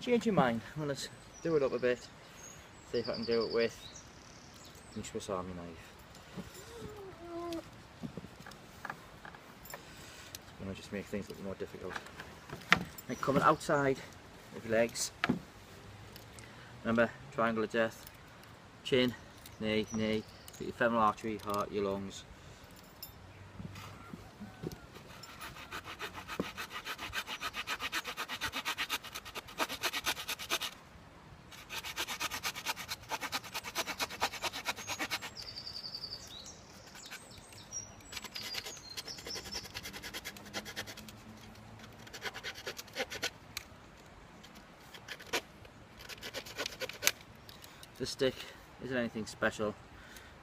change your mind. I'm going to do it up a bit, see if I can do it with my Swiss Army knife. It's going to just make things a little more difficult. Like coming outside of your legs, remember, triangle of death, chin, knee, knee, your femoral artery, heart, your lungs. This stick isn't anything special,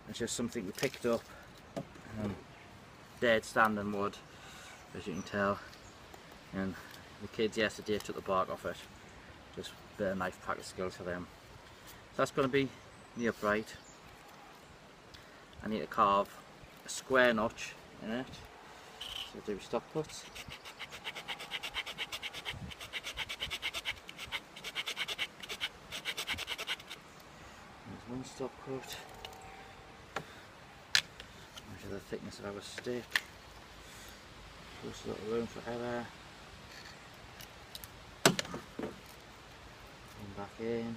it's just something we picked up, dead standing wood, as you can tell, and the kids yesterday took the bark off it, just a bit of knife practice skills for them. So that's going to be the upright. I need to carve a square notch in it, so do stop cuts. One stop cut, measure the thickness of our stick, just a little room for error, come back in,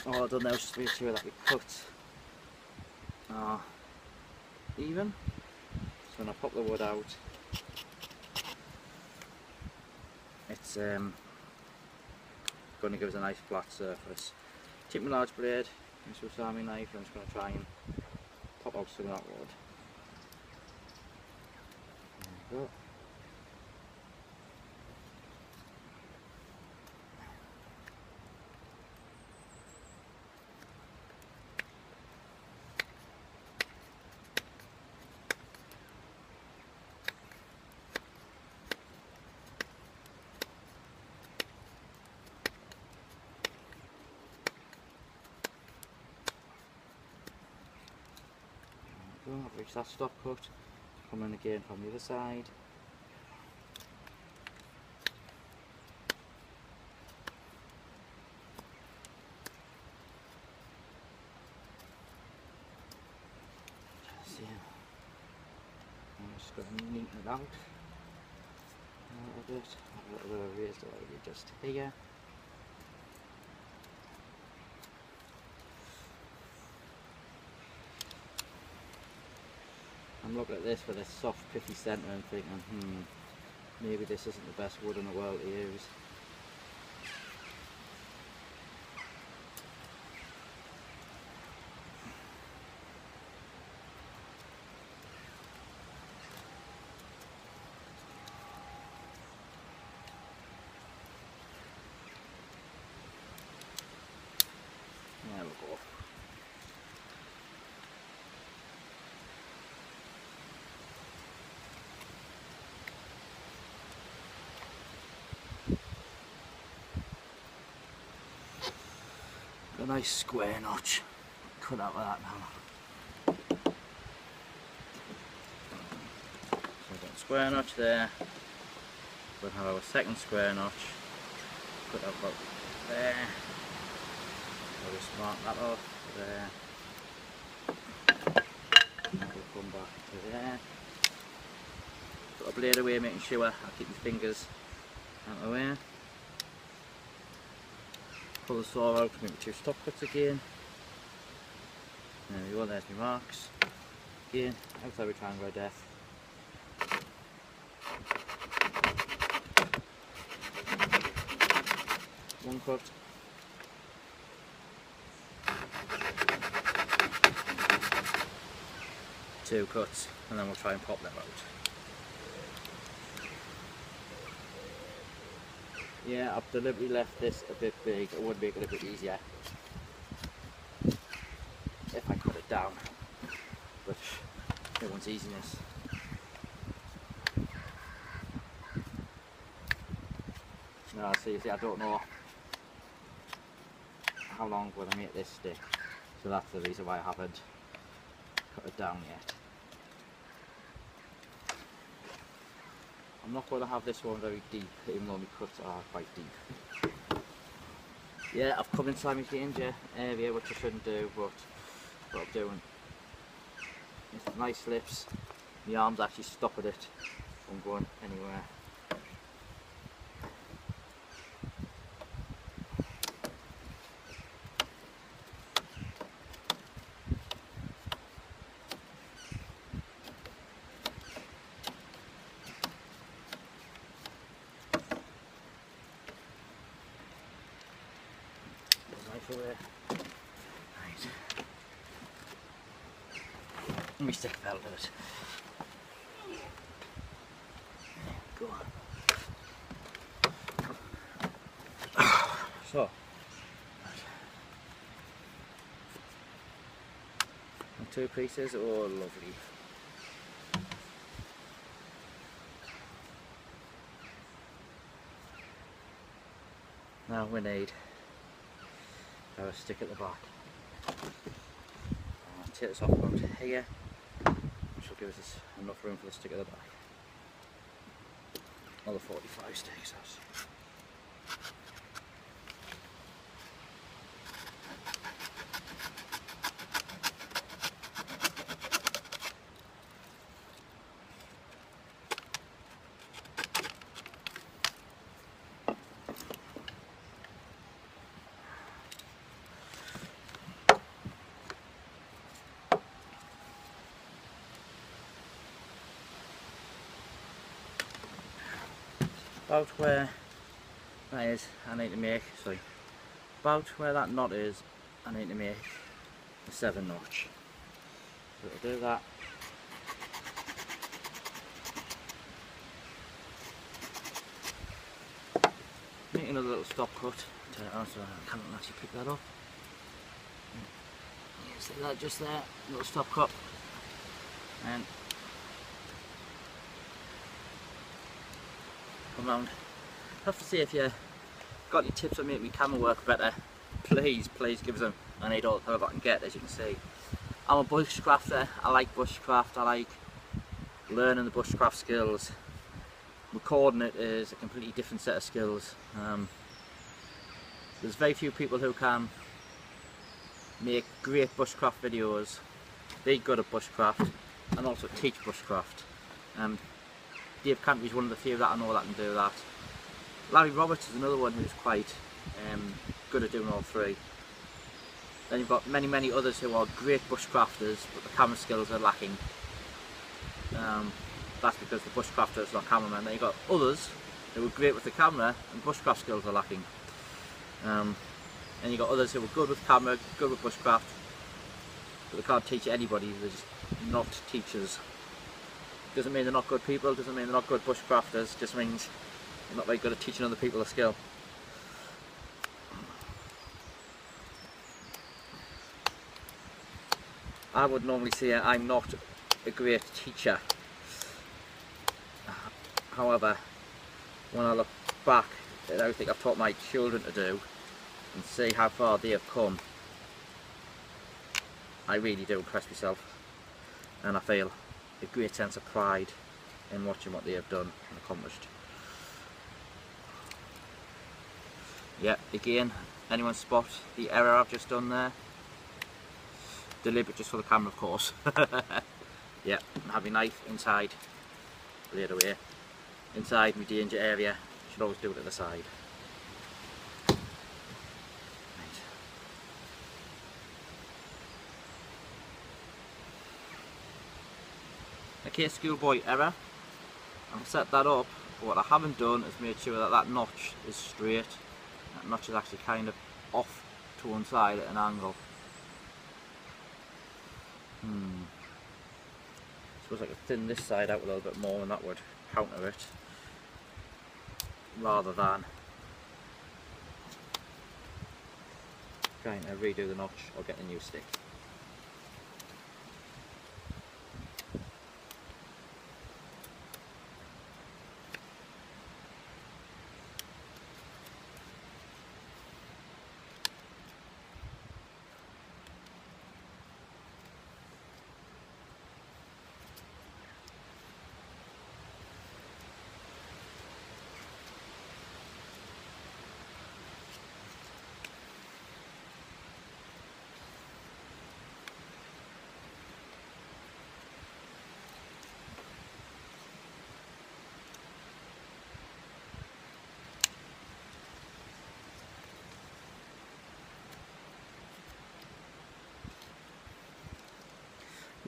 all I've done now is just make sure that we cut are even. So when I pop the wood out, it's going to give us a nice flat surface. Take my large blade, my Swiss Army knife, and I'm just going to try and pop out some of that wood. There we go. I've reached that stop cut, come in again from the other side. See, I'm just going to neaten it out a little bit, have a little bit of raised area just here. I'm looking at this for this soft pithy centre and thinking, maybe this isn't the best wood in the world to use. There we go. A nice square notch. Cut out with that now. So we've got a square notch there. We'll have our second square notch. Cut out about there. We'll just mark that off there. And we'll come back to there. Put a blade away, making sure I keep my fingers out of the way. Pull the saw out, make 2 stop cuts again. There we go, there's my marks. Again, outside we triangle of death. One cut. Two cuts, and then we'll try and pop them out. Yeah, I've deliberately left this a bit big. It would make it a bit easier if I cut it down, but it wants easiness. No, see, I don't know how long will I make this stick, so that's the reason why I haven't cut it down yet. I'm not going to have this one very deep, even though my cuts are quite deep. Yeah, I've come inside my danger area, which I shouldn't do, but what I'm doing, if the knife slips, my arm's actually stopping it from going anywhere. Right. Let me stick belt to it. Go on. So, two pieces, oh lovely. Now we need a stick at the back. I'll take this off about here, which will give us enough room for the stick at the back. Another 45 sticks. About where that is, I need to make, sorry, about where that knot is, I need to make a 7 notch. So I'll do that. Make another little stop cut, turn it on so I can't actually pick that up. See that just there, little stop cut, and come round. I have to say, if you got any tips on making my camera work better, please give them. I need all the help I can get, as you can see. I'm a bushcrafter, I like bushcraft, I like learning the bushcraft skills. Recording it is a completely different set of skills. There's very few people who can make great bushcraft videos, be good at bushcraft, and also teach bushcraft. Dave Cantry's one of the few that I know that can do that. Larry Roberts is another one who's quite good at doing all three. Then you've got many others who are great bushcrafters, but the camera skills are lacking. That's because the bushcrafter is not cameraman. Then you've got others who are great with the camera and bushcraft skills are lacking. And you've got others who are good with camera, good with bushcraft, but they can't teach anybody, they're just not teachers. Doesn't mean they're not good people, doesn't mean they're not good bushcrafters, just means they're not very good at teaching other people a skill. I would normally say I'm not a great teacher. However, when I look back at everything I've taught my children to do and see how far they have come, I really do impress myself, and I feel a great sense of pride in watching what they have done and accomplished. Yeah, again, anyone spot the error I've just done there? Deliberate just for the camera, of course. Yeah, I have my knife inside, laid away, inside my danger area. Should always do it at the side. Right. Okay, schoolboy error. I've set that up, but what I haven't done is made sure that that notch is straight. That notch is actually kind of off to one side at an angle. I suppose I could thin this side out a little bit more and that would counter it, rather than trying to redo the notch or get a new stick.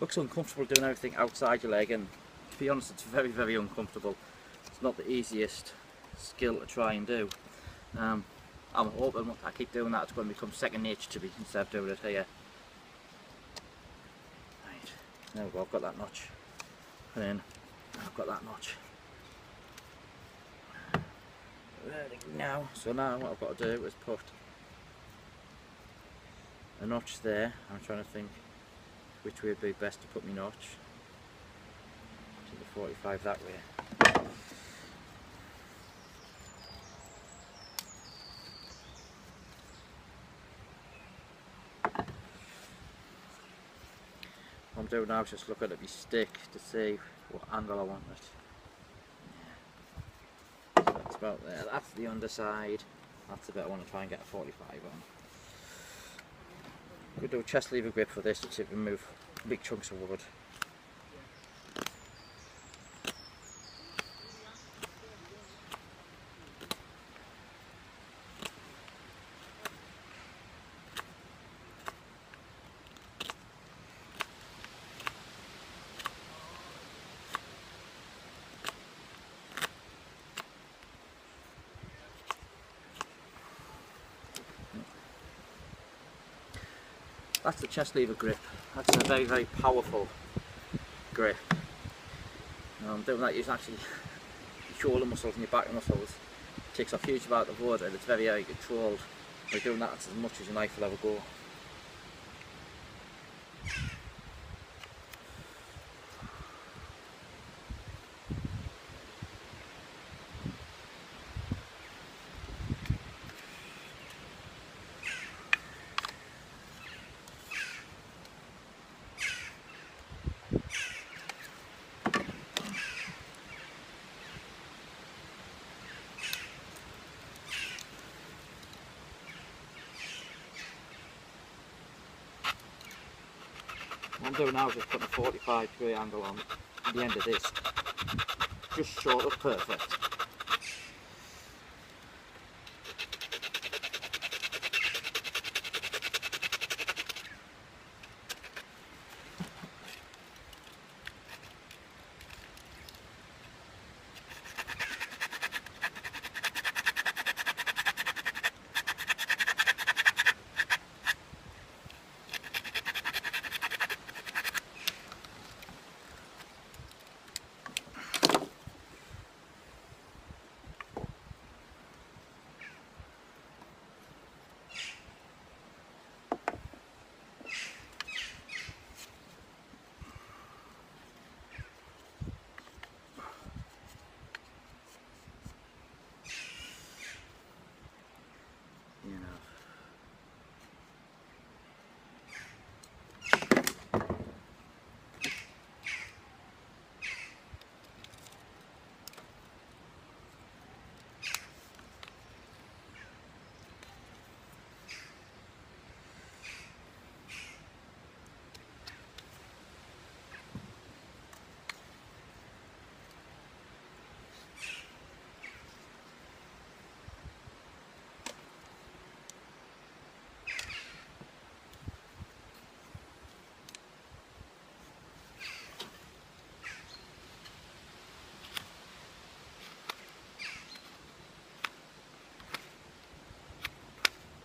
Looks uncomfortable doing everything outside your leg, and to be honest, it's very, very uncomfortable. It's not the easiest skill to try and do. I'm hoping I keep doing that, it's going to become second nature to me instead of doing it here. Right, there we go, I've got that notch. Put in, I've got that notch. Ready now, so now what I've got to do is put a notch there. I'm trying to think which way would be best to put my notch. To the 45 that way. What I'm doing now is just looking at my stick to see what angle I want it. Yeah. So that's about there. That's the underside. That's the bit I want to try and get a 45 on. Could do a chest lever grip for this to remove big chunks of wood. That's the chest lever grip. That's a very, very powerful grip. Doing that using actually your shoulder muscles and your back muscles. It takes off a huge amount of wood and it's very, very controlled. By doing that, it's as much as your knife will ever go. What I'm doing now is just putting a 45-degree angle on the end of this, just short of perfect.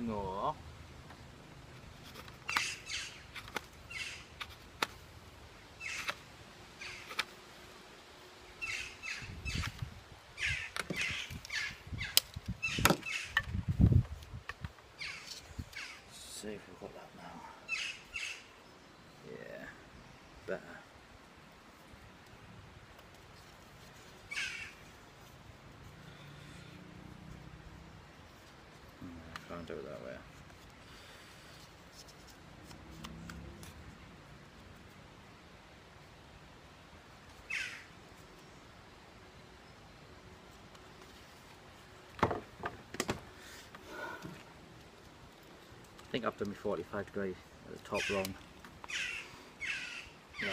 No. See if we've got that now. Yeah, better. Can't do it that way. I think I've done my 45 degree at the top wrong. Yeah.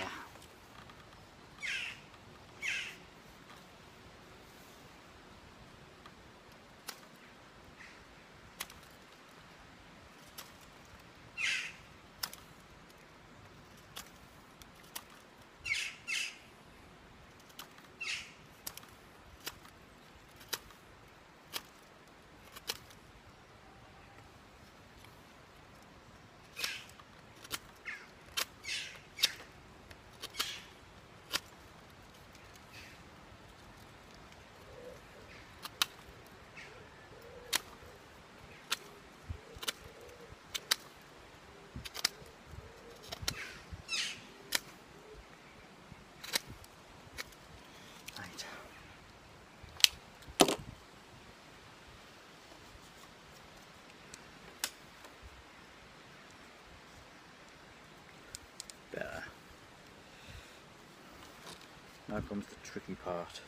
Now comes the tricky part.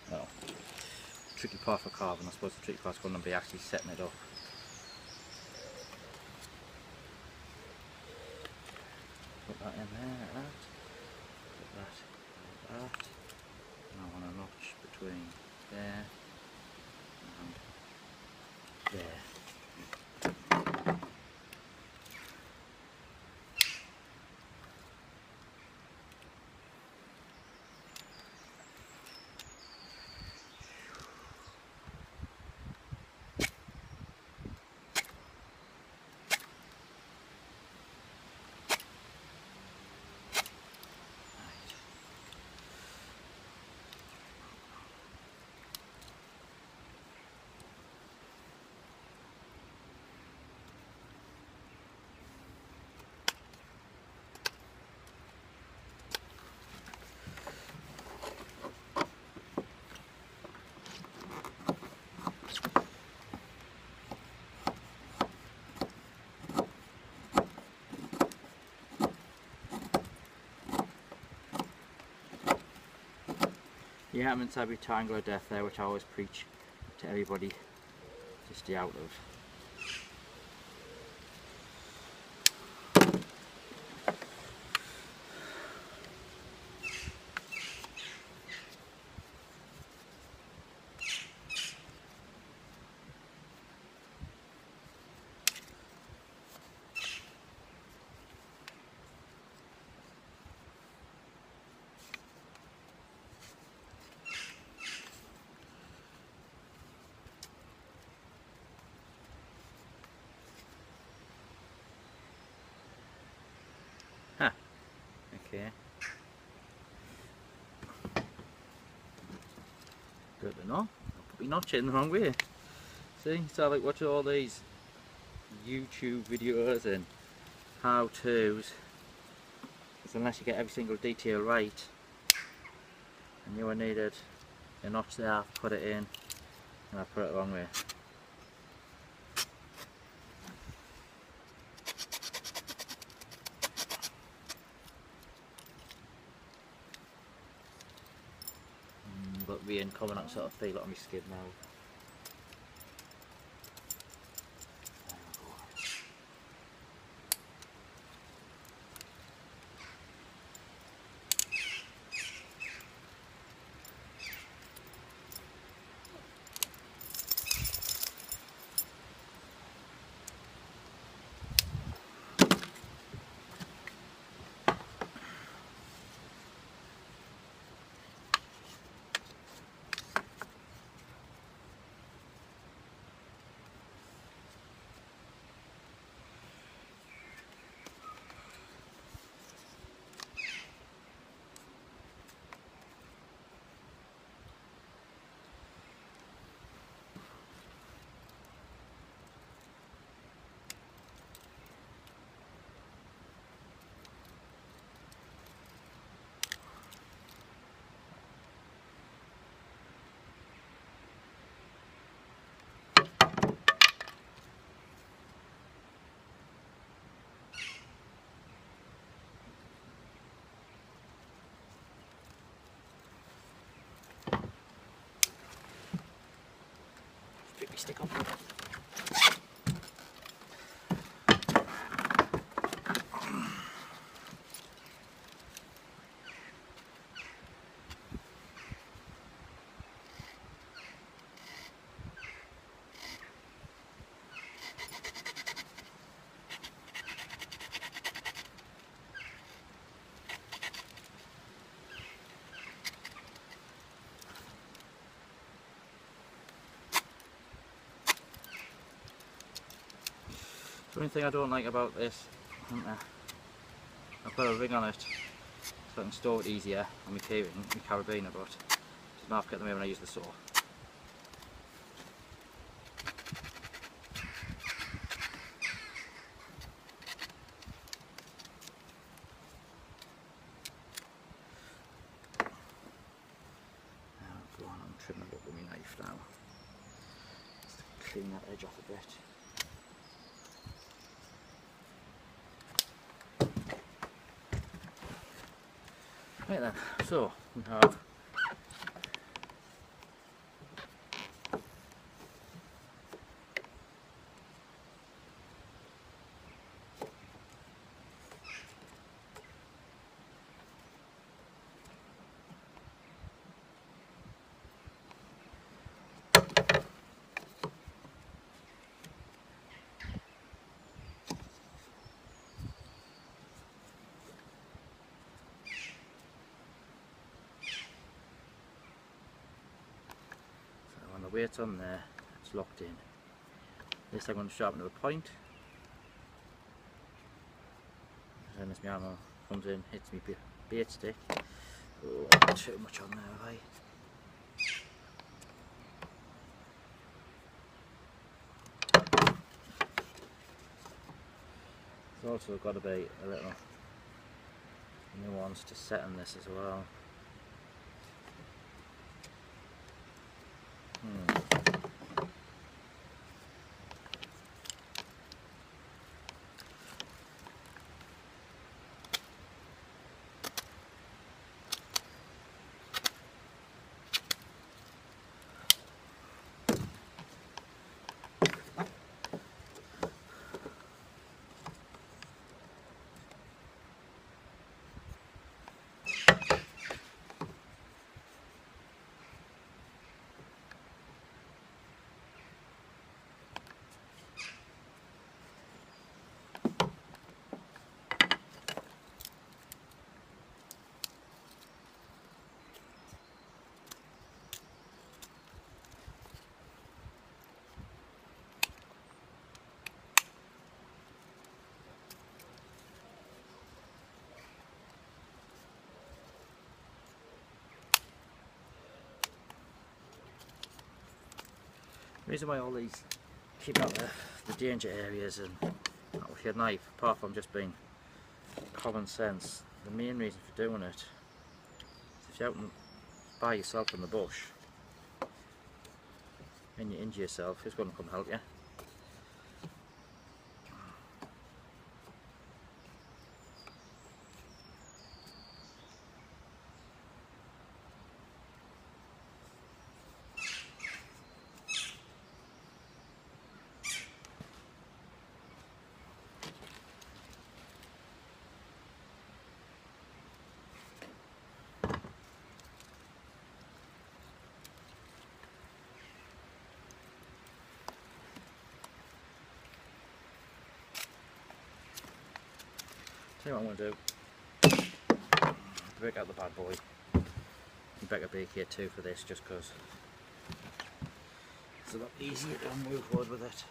Well, tricky part for carving. I suppose the tricky part's going to be actually setting it up. Put that in there like that. Put that like that. And I want a notch between there and there. You have inside a triangle of death there, which I always preach to everybody to stay out of. Okay. Good to know. I'll put my notch in the wrong way. See, so I like watching all these YouTube videos and how-tos, because unless you get every single detail right, and you needed a notch there, I've put it in, and I put it the wrong way. But rain coming up, sort of feel it on my skin now. Stick up. The only thing I don't like about this, I've got a ring on it so I can store it easier on my carabiner, but it's not get them in when I use the saw. Now go on, I'm trimming it up with my knife now. Just to clean that edge off a bit. Right then, so we have when the weight's on there, it's locked in. This I'm going to sharpen to a point. Then as my hammer comes in, hits me bait stick. Oh, not too much on there, have I? There's also got to be a little nuance to setting this as well. The reason why all these keep out the danger areas and not with your knife, apart from just being common sense, the main reason for doing it is if you're out and by yourself in the bush and you injure yourself, who's going to come help you? Tell you what I'm going to do, break out the bad boy and back a BK2 for this, just because it's a lot easier to move forward with it.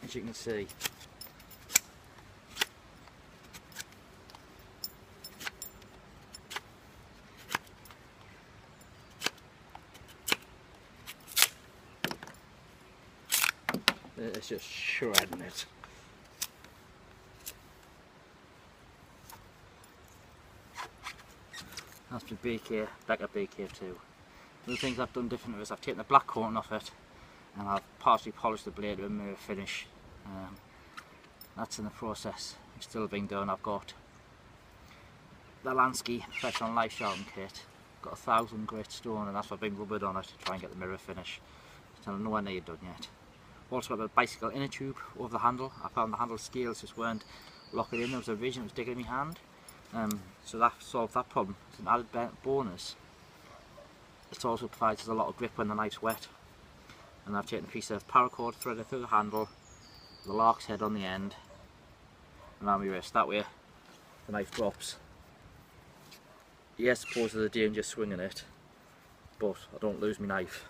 As you can see, it's just shredding it. That's the BK, back at BK2. The things I've done different is I've taken the black coating off it and I've partially polished the blade to a mirror finish. That's in the process, it's still being done. I've got the Lansky professional knife sharpening kit, got 1000 grit stone, and that's what I've been rubbered on it to try and get the mirror finish. Still nowhere near done yet. Also got a bicycle inner tube over the handle. I found the handle scales just weren't locking in. There was a ridge and it was digging in my hand. So that solved that problem. It's an added bonus. It also provides us a lot of grip when the knife's wet. And I've taken a piece of paracord, threaded through the handle, the lark's head on the end, and around my wrist. That way the knife drops. Yes, suppose there's a danger swinging it, but I don't lose my knife.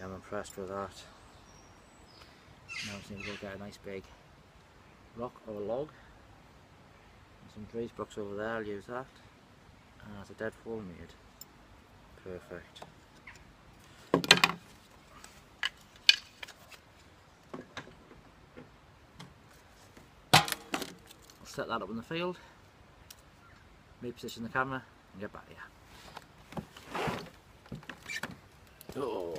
I'm impressed with that. Now I just need to go get a nice big rock or a log. And some breeze blocks over there, I'll use that. And that's a deadfall made. Perfect. I'll set that up in the field, reposition the camera and get back here. Oh.